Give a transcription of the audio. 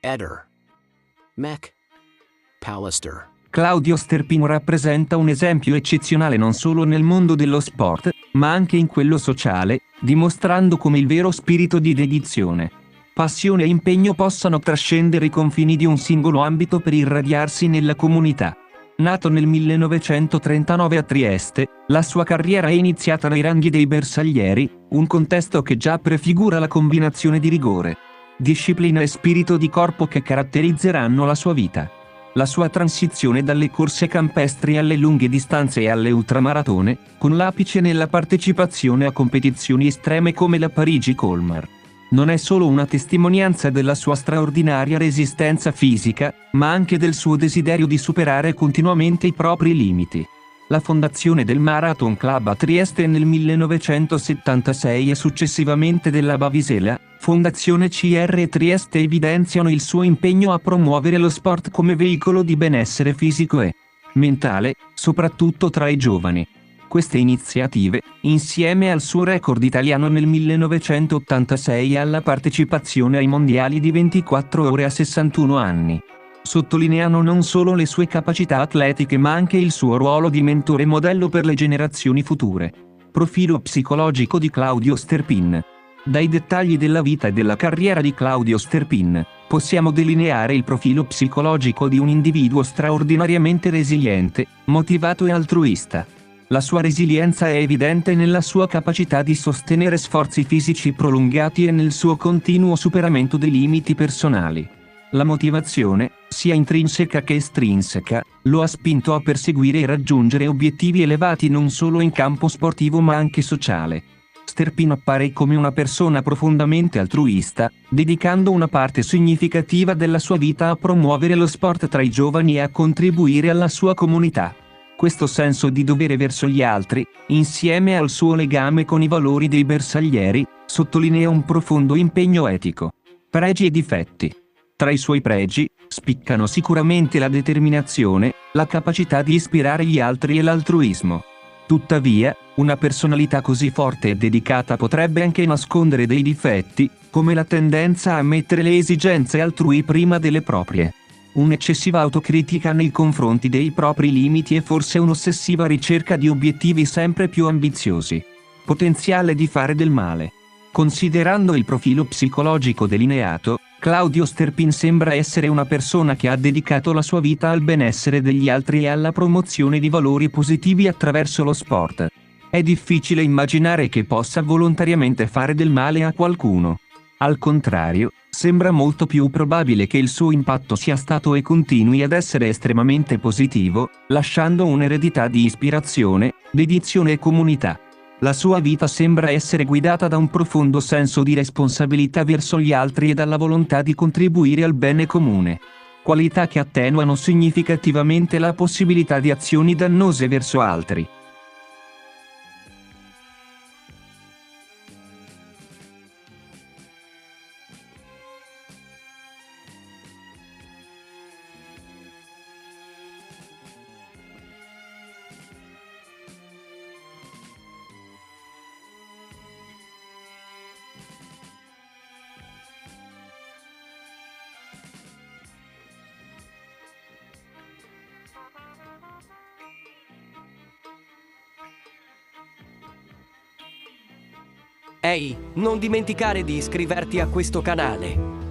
Eder. Mech. Pallister. Claudio Sterpin rappresenta un esempio eccezionale non solo nel mondo dello sport, ma anche in quello sociale, dimostrando come il vero spirito di dedizione, passione e impegno possano trascendere i confini di un singolo ambito per irradiarsi nella comunità. Nato nel 1939 a Trieste, la sua carriera è iniziata nei ranghi dei bersaglieri, un contesto che già prefigura la combinazione di rigore, disciplina e spirito di corpo che caratterizzeranno la sua vita. La sua transizione dalle corse campestri alle lunghe distanze e alle ultramaratone, con l'apice nella partecipazione a competizioni estreme come la Parigi-Colmar, non è solo una testimonianza della sua straordinaria resistenza fisica, ma anche del suo desiderio di superare continuamente i propri limiti. La fondazione del Marathon Club a Trieste nel 1976 e successivamente della Bavisela, Fondazione CR Trieste evidenziano il suo impegno a promuovere lo sport come veicolo di benessere fisico e mentale, soprattutto tra i giovani. Queste iniziative, insieme al suo record italiano nel 1986 e alla partecipazione ai mondiali di 24 ore a 61 anni, sottolineano non solo le sue capacità atletiche ma anche il suo ruolo di mentore e modello per le generazioni future. Profilo psicologico di Claudio Sterpin. Dai dettagli della vita e della carriera di Claudio Sterpin, possiamo delineare il profilo psicologico di un individuo straordinariamente resiliente, motivato e altruista. La sua resilienza è evidente nella sua capacità di sostenere sforzi fisici prolungati e nel suo continuo superamento dei limiti personali. La motivazione, sia intrinseca che estrinseca, lo ha spinto a perseguire e raggiungere obiettivi elevati non solo in campo sportivo ma anche sociale. Sterpin appare come una persona profondamente altruista, dedicando una parte significativa della sua vita a promuovere lo sport tra i giovani e a contribuire alla sua comunità. Questo senso di dovere verso gli altri, insieme al suo legame con i valori dei bersaglieri, sottolinea un profondo impegno etico. Pregi e difetti. Tra i suoi pregi, spiccano sicuramente la determinazione, la capacità di ispirare gli altri e l'altruismo. Tuttavia, una personalità così forte e dedicata potrebbe anche nascondere dei difetti, come la tendenza a mettere le esigenze altrui prima delle proprie. Un'eccessiva autocritica nei confronti dei propri limiti e forse un'ossessiva ricerca di obiettivi sempre più ambiziosi. Potenziale di fare del male. Considerando il profilo psicologico delineato, Claudio Sterpin sembra essere una persona che ha dedicato la sua vita al benessere degli altri e alla promozione di valori positivi attraverso lo sport. È difficile immaginare che possa volontariamente fare del male a qualcuno. Al contrario, sembra molto più probabile che il suo impatto sia stato e continui ad essere estremamente positivo, lasciando un'eredità di ispirazione, dedizione e comunità. La sua vita sembra essere guidata da un profondo senso di responsabilità verso gli altri e dalla volontà di contribuire al bene comune. Qualità che attenuano significativamente la possibilità di azioni dannose verso altri. Ehi, non dimenticare di iscriverti a questo canale.